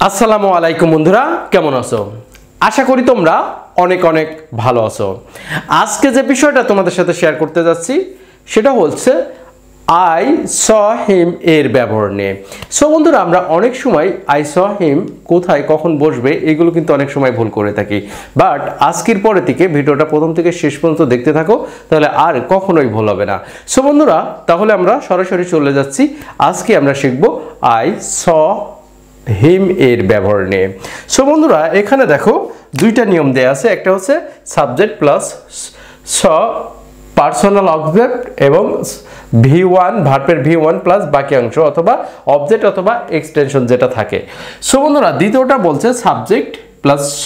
আসসালামু আলাইকুম বন্ধুরা, কেমন আছো? আশা করি তোমরা অনেক অনেক ভালো আছো। আজকে যে বিষয়টা তোমাদের সাথে শেয়ার করতে যাচ্ছি সেটা হচ্ছে আই স হিম এর ব্যবহার নিয়ে। সো বন্ধুরা, আমরা অনেক সময় আই স হিম কোথায় কখন বসবে এগুলো কিন্তু অনেক সময় ভুল করে থাকি। বাট আজকের পরে থেকে ভিডিওটা প্রথম থেকে শেষ পর্যন্ত দেখতে থাকো, তাহলে আর কখনোই ভুল হবে না। সো বন্ধুরা, তাহলে আমরা সরাসরি চলে যাচ্ছি। আজকে আমরা শিখব আই স হিম এর ব্যবহার নিয়ে। সো বন্ধুরা, এখানে দেখো দুইটা নিয়ম দেয়া আছে। একটা হচ্ছে সাবজেক্ট প্লাস স পার্সোনাল অবজেক্ট এবং V1 ভার্বের V1 প্লাস বাকি অংশ অথবা অবজেক্ট অথবা এক্সটেনশন যেটা থাকে। সো বন্ধুরা, দ্বিতীয়টা বলছে সাবজেক্ট প্লাস স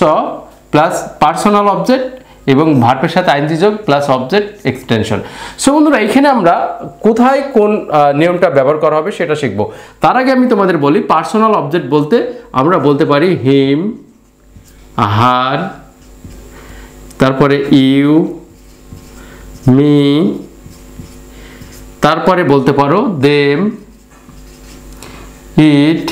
প্লাস পার্সোনাল অবজেক্ট এবং ভার্বের সাথে আইএনজি যোগ প্লাস অবজেক্ট এক্সটেনশন। সো বন্ধুরা, এখানে আমরা কোথায় কোন নিয়মটা ব্যবহার করা হবে সেটা শিখব। তার আগে আমি তোমাদের বলি, পার্সোনাল অবজেক্ট বলতে আমরা বলতে পারি হিম, হার, তারপরে ইউ, মি, তারপরে বলতে পারো দেম, ইট।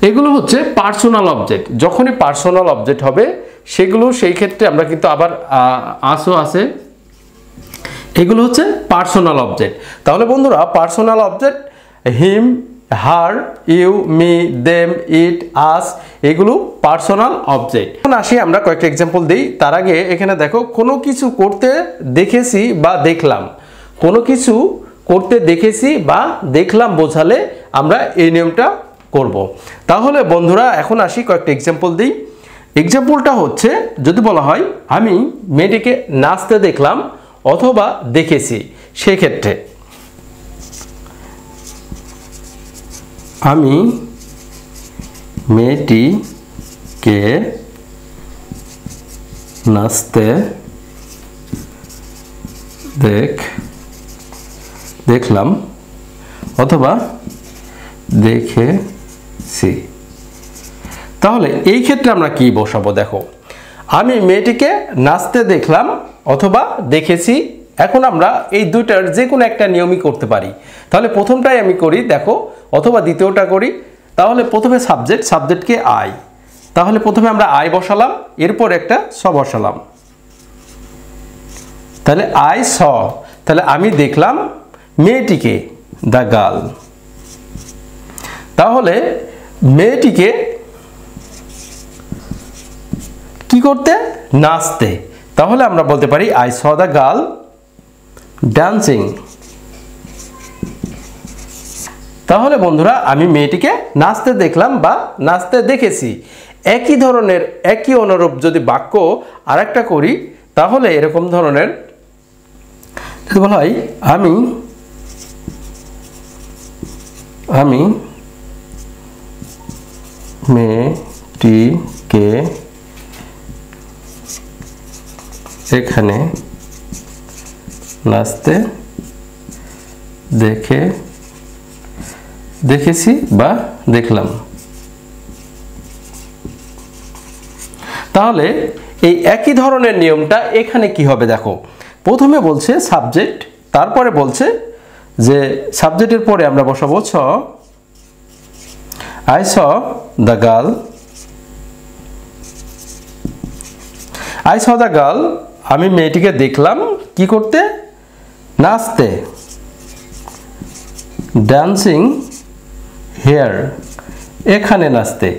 এগুলো হচ্ছে পার্সোনাল অবজেক্ট। যখনই পার্সোনাল অবজেক্ট হবে সেগুলো সেই ক্ষেত্রে আমরা কিন্তু আবার আসও আছে, এগুলো হচ্ছে পার্সোনাল অবজেক্ট। তাহলে বন্ধুরা, personal object him, her, you, me, them, it, us এগুলো পার্সোনাল অবজেক্ট। এখন আসি আমরা কয়েকটা এক্সাম্পল দিই। তার আগে এখানে দেখো, কোনো কিছু করতে দেখেছি বা দেখলাম, কোনো কিছু করতে দেখেছি বা দেখলাম বোঝালে আমরা এই নিয়মটা করব। তাহলে বন্ধুরা, এখন আসি কয়েকটা এক্সাম্পল দিই। এক্সাম্পলটা হচ্ছে, যদি বলা হয় আমি মেয়েটিকে নাচতে দেখলাম অথবা দেখেছি, সেক্ষেত্রে আমি মেয়েটিকে নাচতে দেখলাম অথবা দেখেছি। তাহলে এই ক্ষেত্রে আমরা কি বসাবো? দেখো, আমি মেয়েটিকে নাচতে দেখলাম অথবা দেখেছি। এখন আমরা এই দুইটার যে কোনো একটা নিয়মই করতে পারি। তাহলে প্রথমটাই আমি করি, দেখো, অথবা দ্বিতীয়টা করি। তাহলে প্রথমে সাবজেক্টকে আই, তাহলে প্রথমে আমরা আই বসালাম, এরপর একটা স বসালাম। তাহলে আই স, তাহলে আমি দেখলাম মেয়েটিকে, দ্য গার্ল। তাহলে মেয়েটিকে কি করতে? নাচতে। তাহলে আমরা বলতে পারি I saw the girl dancing. তাহলে বন্ধুরা, আমি মেয়েটিকে নাচতে দেখলাম বা নাচতে দেখেছি। একই ধরনের একই অনুরূপ যদি বাক্য আরেকটা করি, তাহলে এরকম ধরনের যদি বলা হয় আমি মেয়েটিকে এখানে নাচতে দেখেছি বা দেখলাম। তাহলে এই একই ধরনের নিয়মটা এখানে কি হবে? দেখো, প্রথমে বলছে সাবজেক্ট, তারপরে বলছে যে সাবজেক্টের পরে আমরা বসাবো saw, I saw the girl, I saw the girl, আমি মেয়েটিকে দেখলাম কি করতে? নাচতে, ডান্সিং হেয়ার, এখানে নাচতে।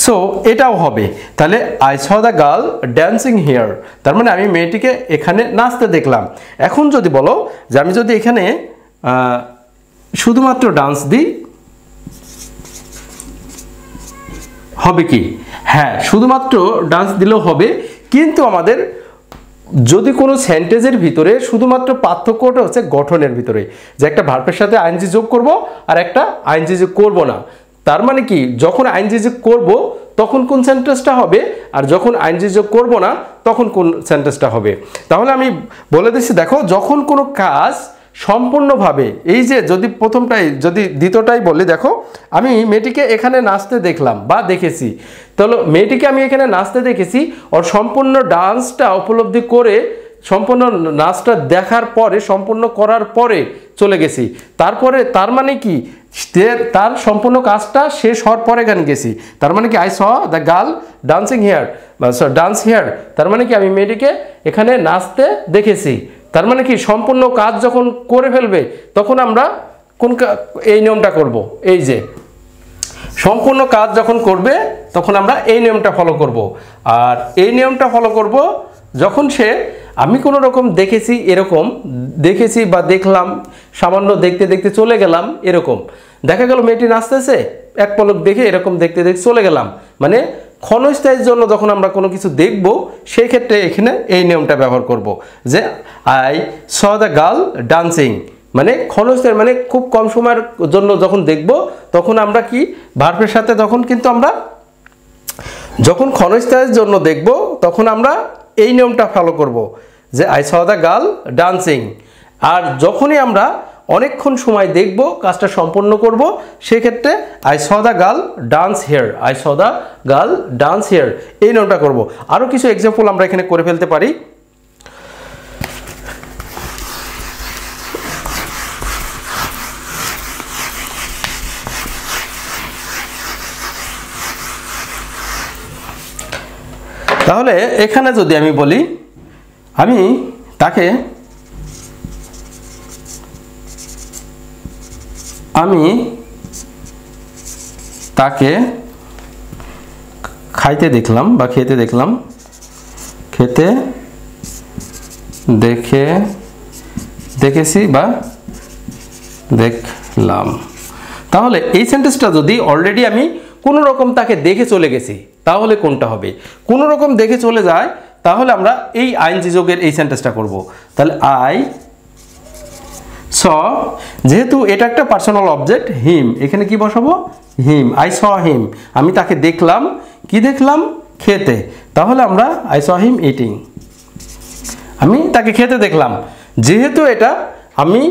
সো এটাও হবে। তাহলে I saw the girl dancing here, তার মানে আমি মেয়েটিকে এখানে নাচতে দেখলাম। এখন যদি বলো যে আমি যদি এখানে শুধুমাত্র ডান্স দিই, হবে কি? হ্যাঁ, শুধুমাত্র ডান্স দিলেও হবে। কিন্তু আমাদের যদি কোনো সেন্টেন্সের ভিতরে শুধুমাত্র পার্থক্যটা হচ্ছে গঠনের ভিতরে, যে একটা ভার্বের সাথে আইএনজি যোগ করব আর একটা আইএনজি যোগ করব না। তার মানে কি, যখন আইএনজি যোগ করব তখন কোন সেন্টেন্সটা হবে, আর যখন আইএনজি যোগ করব না তখন কোন সেন্টেন্সটা হবে। তাহলে আমি বলে দিচ্ছি, দেখো, যখন কোনো কাজ সম্পূর্ণভাবে, এই যে যদি প্রথমটাই যদি দ্বিতীয়টাই বলি, দেখো, আমি মেয়েটিকে এখানে নাচতে দেখলাম বা দেখেছি। তাহলে মেয়েটিকে আমি এখানে নাচতে দেখেছি, ওর সম্পূর্ণ ডান্সটা উপলব্ধি করে সম্পূর্ণ নাচটা দেখার পরে, সম্পূর্ণ করার পরে চলে গেছি, তারপরে তার মানে কি তার সম্পূর্ণ কাজটা শেষ হওয়ার পরে গান গেছি, তার মানে কি I saw the girl dancing here, dance here, তার মানে কি আমি মেয়েটিকে এখানে নাচতে দেখেছি। তার মানে কি সম্পূর্ণ কাজ যখন করে ফেলবে তখন আমরা কোন এই নিয়মটা করব, এই যে সম্পূর্ণ কাজ যখন করবে তখন আমরা এই নিয়মটা ফলো করব। আর এই নিয়মটা ফলো করব যখন সে, আমি কোনো রকম দেখেছি, এরকম দেখেছি বা দেখলাম, সামান্য দেখতে দেখতে চলে গেলাম, এরকম দেখা গেল মেয়েটি নাচতেছে, এক পলক দেখে এরকম দেখতে দেখতে চলে গেলাম, মানে ক্ষণস্থায়ীর জন্য যখন আমরা কোনো কিছু দেখব সেই ক্ষেত্রে এখানে এই নিয়মটা ব্যবহার করব যে I saw the girl dancing, মানে ক্ষণস্থায়ী, মানে খুব কম সময়ের জন্য যখন দেখব তখন আমরা কি ভার্বের সাথে তখন কিন্তু আমরা যখন ক্ষণস্থায়ীর জন্য দেখব তখন আমরা এই নিয়মটা ফলো করব যে I saw the girl dancing. আর যখনই আমরা অনেকক্ষণ সময় দেখব, কাজটা সম্পন্ন করব, সেক্ষেত্রে I saw the girl dance here, I saw the girl dance here, এই নিয়মটা করব। আরও কিছু এক্সাম্পল আমরা এখানে করে ফেলতে পারি। তাহলে এখানে যদি আমি বলি আমি তাকে খাইতে দেখলাম বা খেতে দেখলাম, খেতে দেখেছি বা দেখলাম। তাহলে এই সেন্টেন্সটা যদি অলরেডি আমি কোনো রকম তাকে দেখে চলে গেছি তাহলে কোনটা হবে? কোনো রকম দেখে চলে যায় তাহলে আমরা এই আইএনজি যোগের এই সেন্টেন্সটা করব। তাহলে আই স, যেহেতু এটা একটা পার্সোনাল অবজেক্ট হিম, এখানে কি বসাবো? হিম, আই স হিম, আমি তাকে দেখলাম, কি দেখলাম? খেতে। তাহলে আমরা আই স হিম ইটিং, আমি তাকে খেতে দেখলাম। যেহেতু এটা আমি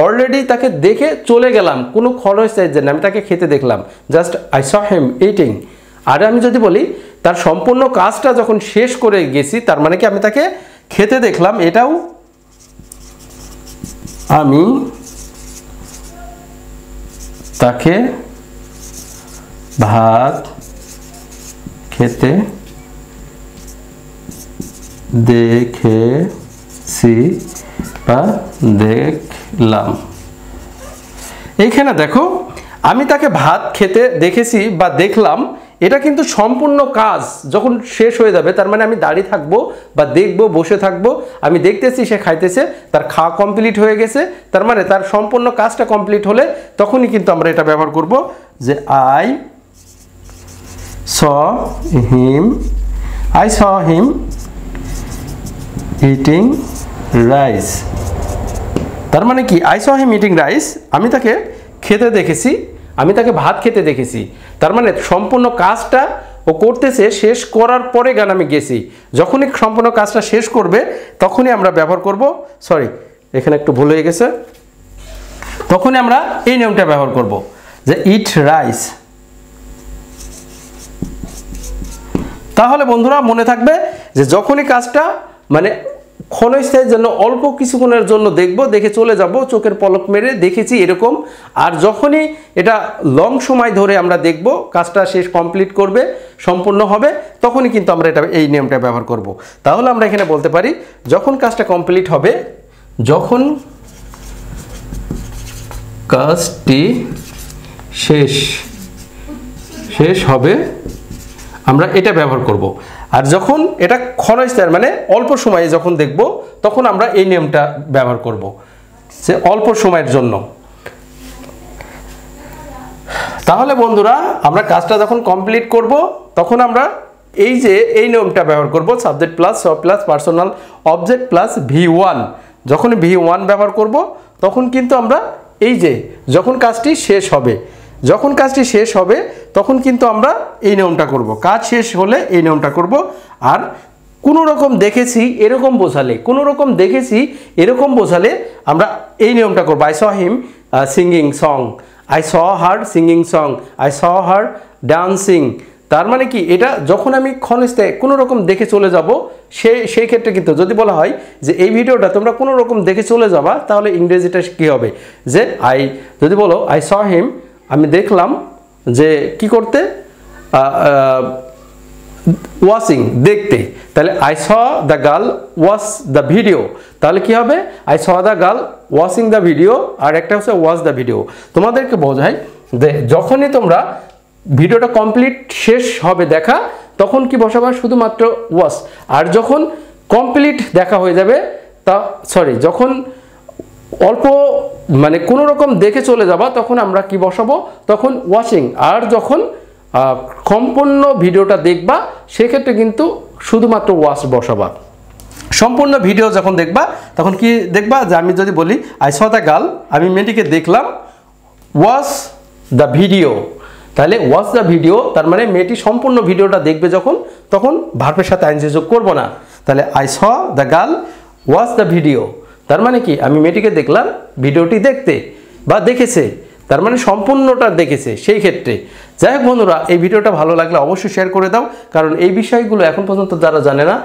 অলরেডি তাকে দেখে চলে গেলাম, কোনো ক্ষণস্থায়ীর জন্য আমি তাকে খেতে দেখলাম, just I saw him eating. আর আমি যদি বলি তার সম্পূর্ণ কাজটা যখন শেষ করে গেছি, তার মানে কি আমি তাকে খেতে দেখলাম, এটাও আমি তাকে ভাত খেতে দেখেছি বা দেখলাম। এইখানে দেখো আমি তাকে ভাত খেতে দেখেছি বা দেখলাম, এটা কিন্তু সম্পূর্ণ কাজ যখন শেষ হয়ে যাবে, তার মানে আমি দাঁড়িয়ে থাকবো বা দেখবো, বসে থাকবো, আমি দেখতেছি সে খাইতেছে, তার খাওয়া কমপ্লিট হয়ে গেছে, তার মানে তার সম্পূর্ণ কাজটা কমপ্লিট হলে তখনই কিন্তু আমরা এটা ব্যবহার করব যে I saw him eating rice. তার মানে কি I saw him eating rice, আমি তাকে খেতে দেখেছি, আমি তাকে ভাত খেতে দেখেছি, তার মানে সম্পূর্ণ কাজটা ও করতেছে, শেষ করার পরে গান আমি গেছি, যখনই সম্পূর্ণ কাজটা শেষ করবে তখনই আমরা ব্যবহার করব, সরি এখানে একটু ভুল হয়ে গেছে, তখনই আমরা এই নিয়মটা ব্যবহার করব যে ইট রাইস। তাহলে বন্ধুরা মনে থাকবে যে যখনই কাজটা মানে ক্ষণস্থায়ীর জন্য অল্প কিছুক্ষণের জন্য দেখব, দেখে চলে যাব, চোখের পলক মেরে দেখেছি এরকম। আর যখনই এটা লং সময় ধরে আমরা দেখব, কাজটা শেষ কমপ্লিট করবে, সম্পূর্ণ হবে, তখনই কিন্তু আমরা এটা এই নিয়মটা ব্যবহার করব। তাহলে আমরা এখানে বলতে পারি যখন কাজটা কমপ্লিট হবে, যখন কাজটি শেষ হবে আমরা এটা ব্যবহার করব। আর যখন এটা ক্ষণস্থায়ী মানে অল্প সময়ে যখন দেখব তখন আমরা এই নিয়মটা ব্যবহার করব যে অল্প সময়ের জন্য। তাহলে বন্ধুরা আমরা কাজটা যখন কমপ্লিট করব তখন আমরা এই যে এই নিয়মটা ব্যবহার করব, সাবজেক্ট প্লাস সব plus personal object plus V1। যখন V1 ব্যবহার করব তখন কিন্তু আমরা এই যে যখন কাজটি শেষ হবে, যখন কাজটি শেষ হবে তখন কিন্তু আমরা এই নিয়মটা করব, কাজ শেষ হলে এই নিয়মটা করব। আর কোনো রকম দেখেছি এরকম বোঝালে, কোনো রকম দেখেছি এরকম বোঝালে আমরা এই নিয়মটা করব। I saw him singing song, I saw her singing song, I saw her dancing. তার মানে কি, এটা যখন আমি ক্ষণস্থায়ী কোনো রকম দেখে চলে যাব, সেই ক্ষেত্রে কিন্তু যদি বলা হয় যে এই ভিডিওটা তোমরা কোনো রকম দেখে চলে যাবা, তাহলে ইংরেজিটা কি হবে, যে যদি বলো আই স হিম, আমি দেখলাম যে কি করতে, ওয়াচিং, দেখতে, তাহলে I saw the girl watch the video, তাহলে কি হবে, I saw the girl watching the video, আর একটা হচ্ছে ওয়াচ দ্য ভিডিও। তোমাদেরকে বোঝায় যে যখনই তোমরা ভিডিওটা কমপ্লিট শেষ হবে দেখা, তখন কি বসাবা, শুধুমাত্র ওয়াচ। আর যখন কমপ্লিট দেখা হয়ে যাবে, যখন অল্প মানে কোনো রকম দেখে চলে যাবা, তখন আমরা কি বসাবো, তখন ওয়াচিং। আর যখন সম্পূর্ণ ভিডিওটা দেখবা, সেক্ষেত্রে কিন্তু শুধুমাত্র ওয়াচ বসাবা। সম্পূর্ণ ভিডিও যখন দেখবা, তখন কি দেখবা, যে আমি যদি বলি আই স দ্য গার্ল, আমি মেয়েটিকে দেখলাম, ওয়াচ দ্য ভিডিও, তাহলে ওয়াচ দ্য ভিডিও, তার মানে মেয়েটি সম্পূর্ণ ভিডিওটা দেখবে যখন, তখন ভার্বের সাথে আইএনজি যোগ করবো না। তাহলে I saw the girl watch the video, তার মানে কি, আমি মেয়েটিকে দেখলাম ভিডিওটি দেখতে বা দেখেছে, তার মানে সম্পূর্ণটা দেখেছে সেই ক্ষেত্রে। যাই হোক বন্ধুরা, এই ভিডিওটা ভালো লাগলে অবশ্যই শেয়ার করে দাও, কারণ এই বিষয়গুলো এখন পর্যন্ত যারা জানে না